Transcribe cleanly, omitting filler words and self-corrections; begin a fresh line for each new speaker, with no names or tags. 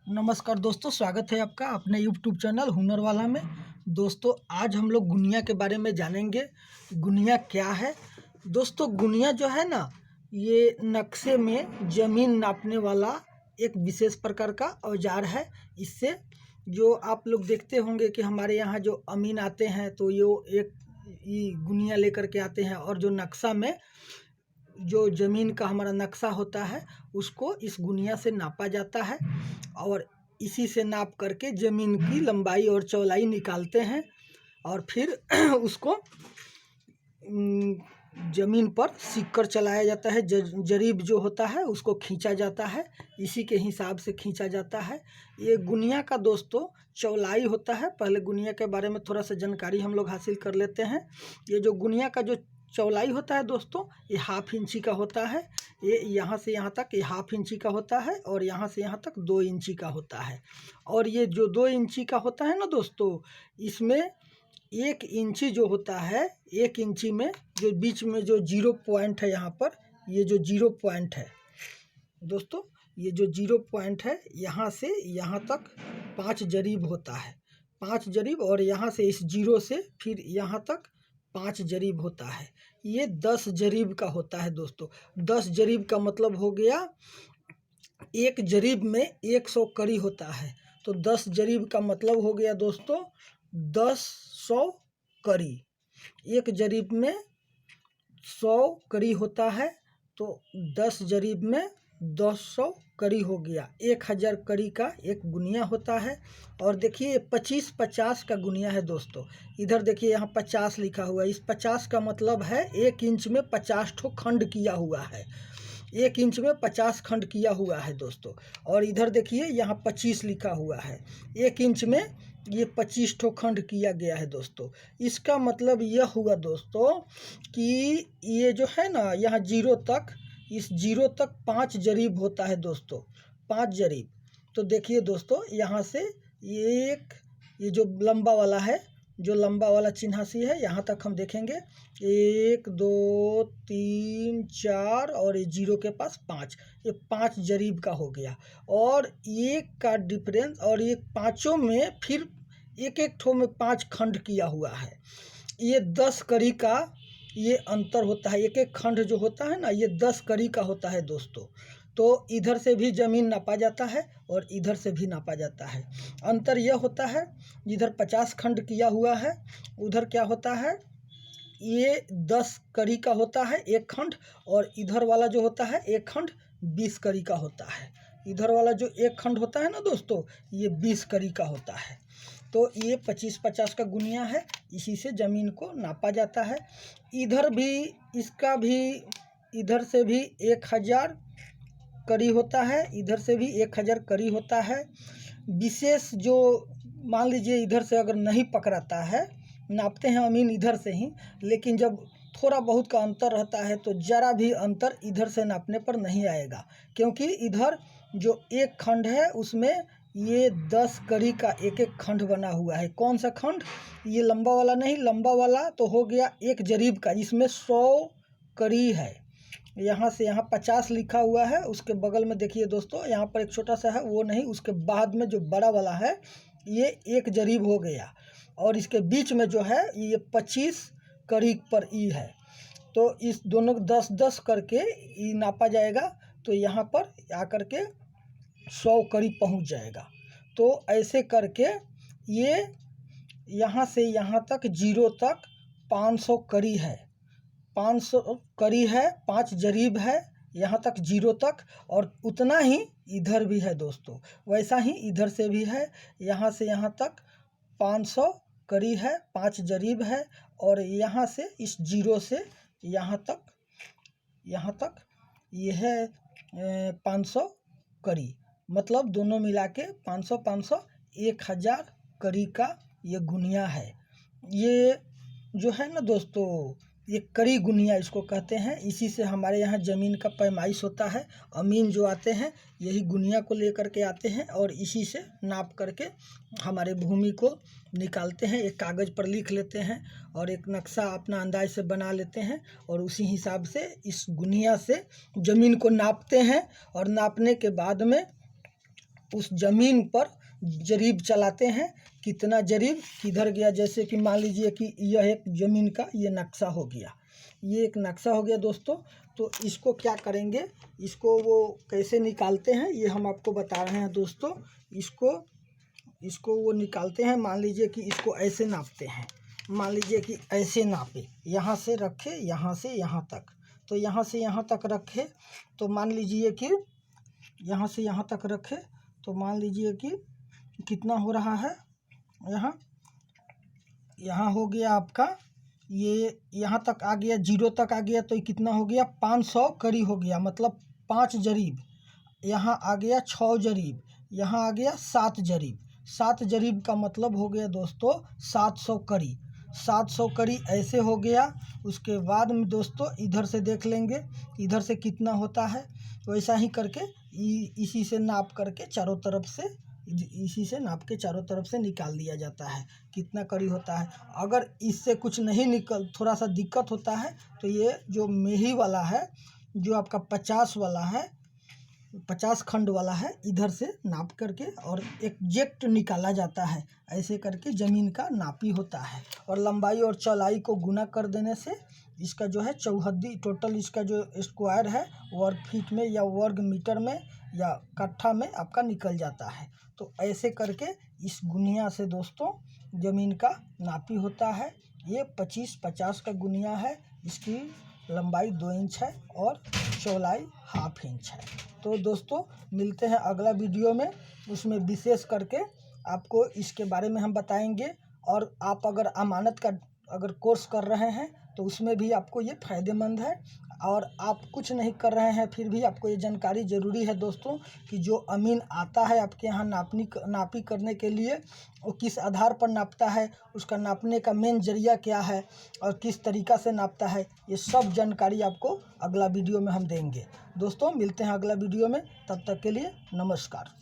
नमस्कार दोस्तों, स्वागत है आपका अपने यूट्यूब चैनल हुनर वाला में। दोस्तों, आज हम लोग गुनिया के बारे में जानेंगे। गुनिया क्या है? दोस्तों, गुनिया जो है ना, ये नक्शे में ज़मीन नापने वाला एक विशेष प्रकार का औजार है। इससे जो आप लोग देखते होंगे कि हमारे यहाँ जो अमीन आते हैं तो एक ये गुनिया लेकर के आते हैं, और जो नक्शा में जो ज़मीन का हमारा नक्शा होता है उसको इस गुनिया से नापा जाता है, और इसी से नाप करके ज़मीन की लंबाई और चौड़ाई निकालते हैं, और फिर उसको ज़मीन पर सिक्कर चलाया जाता है। जरीब जो होता है उसको खींचा जाता है, इसी के हिसाब से खींचा जाता है। ये गुनिया का दोस्तों चौड़ाई होता है। पहले गुनिया के बारे में थोड़ा सा जानकारी हम लोग हासिल कर लेते हैं। ये जो गुनिया का जो चौड़ाई होता है दोस्तों, ये 1/2 इंची का होता है। ये यहाँ से यहाँ तक ये 1/2 इंची का होता है, और यहाँ से यहाँ तक 2 इंची का होता है। और ये जो 2 इंची का होता है ना दोस्तों, इसमें 1 इंची जो होता है, 1 इंची में जो बीच में जो 0 पॉइंट है, यहाँ पर ये जो 0 पॉइंट है दोस्तों, ये जो 0 पॉइंट है, यहाँ से यहाँ तक 5 जरीब होता है। 5 जरीब, और यहाँ से इस 0 से फिर यहाँ तक 5 जरीब होता है। ये 10 जरीब का होता है दोस्तों। 10 जरीब का मतलब हो गया, एक जरीब में 100 कड़ी होता है। तो 10 जरीब का मतलब हो गया दोस्तों 100 कड़ी। एक जरीब में 100 कड़ी होता है, तो 10 जरीब में 200 कड़ी हो गया। 1000 कड़ी का एक गुनिया होता है। और देखिए 25-50 का गुनिया है दोस्तों। इधर देखिए यहाँ 50 लिखा हुआ है। इस 50 का मतलब है 1 इंच में 50 ठो खंड किया हुआ है। 1 इंच में 50 खंड किया हुआ है दोस्तों। और इधर देखिए यहाँ 25 लिखा हुआ है। 1 इंच में ये 25 ठो खंड किया गया है दोस्तों। इसका मतलब यह हुआ दोस्तों कि ये जो है ना, यहाँ 0 तक, इस 0 तक 5 जरीब होता है दोस्तों। 5 जरीब। तो देखिए दोस्तों, यहाँ से ये जो लंबा वाला है, जो लंबा वाला चिन्हासी है, यहाँ तक हम देखेंगे 1 2 3 4, और ये 0 के पास 5, ये 5 जरीब का हो गया। और एक का डिफरेंस, और ये पाँचों में फिर एक एक ठो में 5 खंड किया हुआ है। ये 10 कड़ी का ये अंतर होता है। एक एक खंड जो होता है ना, ये 10 कड़ी का होता है दोस्तों। तो इधर से भी ज़मीन नापा जाता है और इधर से भी नापा जाता है। अंतर यह होता है, जिधर 50 खंड किया हुआ है, उधर क्या होता है, ये 10 कड़ी का होता है एक खंड, और इधर वाला जो होता है एक खंड 20 कड़ी का होता है। इधर वाला जो एक खंड होता है ना दोस्तों, ये 20 कड़ी का होता है। तो ये 25-50 का गुनिया है। इसी से ज़मीन को नापा जाता है। इधर भी, इसका भी, इधर से भी 1000 कड़ी होता है, इधर से भी 1000 कड़ी होता है। विशेष जो मान लीजिए इधर से अगर नहीं पकड़ाता है, नापते हैं अमीन इधर से ही, लेकिन जब थोड़ा बहुत का अंतर रहता है तो ज़रा भी अंतर इधर से नापने पर नहीं आएगा, क्योंकि इधर जो एक खंड है उसमें ये 10 कड़ी का एक एक खंड बना हुआ है। कौन सा खंड? ये लंबा वाला नहीं, लंबा वाला तो हो गया 1 जरीब का, इसमें 100 कड़ी है। यहाँ से यहाँ 50 लिखा हुआ है, उसके बगल में देखिए दोस्तों, यहाँ पर एक छोटा सा है, वो नहीं, उसके बाद में जो बड़ा वाला है ये 1 जरीब हो गया, और इसके बीच में जो है ये 25 कड़ी पर ई है। तो इस दोनों 10-10 करके ई नापा जाएगा, तो यहाँ पर आकर के 100 कड़ी पहुँच जाएगा। तो ऐसे करके ये यहाँ से यहाँ तक 0 तक 500 कड़ी है। 500 कड़ी है, 5 जरीब है यहाँ तक 0 तक, और उतना ही इधर भी है दोस्तों। वैसा ही इधर से भी है, यहाँ से यहाँ तक 500 कड़ी है, 5 जरीब है, और यहाँ से इस 0 से यहाँ तक ये है 500 कड़ी। मतलब दोनों मिला के 500-500 1000 कड़ी का ये गुनिया है। ये जो है ना दोस्तों, ये कड़ी गुनिया इसको कहते हैं। इसी से हमारे यहाँ ज़मीन का पैमाइश होता है। अमीन जो आते हैं यही गुनिया को लेकर के आते हैं, और इसी से नाप करके हमारे भूमि को निकालते हैं। एक कागज़ पर लिख लेते हैं और एक नक्शा अपना अंदाज से बना लेते हैं, और उसी हिसाब से इस गुनिया से ज़मीन को नापते हैं। और नापने के बाद में उस ज़मीन पर जरीब चलाते हैं। कितना जरीब किधर गया, जैसे कि मान लीजिए कि यह एक ज़मीन का ये नक्शा हो गया, ये एक नक्शा हो गया दोस्तों। तो इसको क्या करेंगे, इसको वो कैसे निकालते हैं ये हम आपको बता रहे हैं दोस्तों। इसको वो निकालते हैं। मान लीजिए कि इसको ऐसे नापते हैं, मान लीजिए कि ऐसे नापे, यहाँ से रखे यहाँ से यहाँ तक, तो यहाँ से यहाँ तक रखे, तो मान लीजिए कि यहाँ से यहाँ तक रखे, तो मान लीजिए कि कितना हो रहा है, यहाँ हो गया आपका, ये यहाँ तक आ गया, 0 तक आ गया, तो ये कितना हो गया, 500 कड़ी हो गया, मतलब 5 जरीब। यहाँ आ गया 6 जरीब, यहाँ आ गया 7 जरीब। 7 जरीब का मतलब हो गया दोस्तों 700 कड़ी। 700 कड़ी ऐसे हो गया। उसके बाद में दोस्तों इधर से देख लेंगे, इधर से कितना होता है, वैसा ही करके इसी से नाप करके चारों तरफ से, इसी से नाप के चारों तरफ से निकाल दिया जाता है कितना कड़ी होता है। अगर इससे कुछ नहीं थोड़ा सा दिक्कत होता है, तो ये जो मेही वाला है, जो आपका 50 वाला है, 50 खंड वाला है, इधर से नाप करके और एग्जैक्ट निकाला जाता है। ऐसे करके ज़मीन का नापी होता है। और लंबाई और चौड़ाई को गुना कर देने से इसका जो है चौहद्दी, टोटल इसका जो स्क्वायर है वर्ग फीट में या वर्ग मीटर में या कट्ठा में आपका निकल जाता है। तो ऐसे करके इस गुनिया से दोस्तों ज़मीन का नापी होता है। ये 25-50 का गुनिया है। इसकी लंबाई 2 इंच है और चौड़ाई 1/2 इंच है। तो दोस्तों मिलते हैं अगला वीडियो में, उसमें विशेष करके आपको इसके बारे में हम बताएंगे। और आप अगर अमानत का अगर कोर्स कर रहे हैं तो उसमें भी आपको ये फ़ायदेमंद है। और आप कुछ नहीं कर रहे हैं फिर भी आपको ये जानकारी ज़रूरी है दोस्तों कि जो अमीन आता है आपके यहाँ नापी करने के लिए, वो किस आधार पर नापता है, उसका नापने का मेन जरिया क्या है और किस तरीक़ा से नापता है, ये सब जानकारी आपको अगला वीडियो में हम देंगे। दोस्तों मिलते हैं अगला वीडियो में, तब तक के लिए नमस्कार।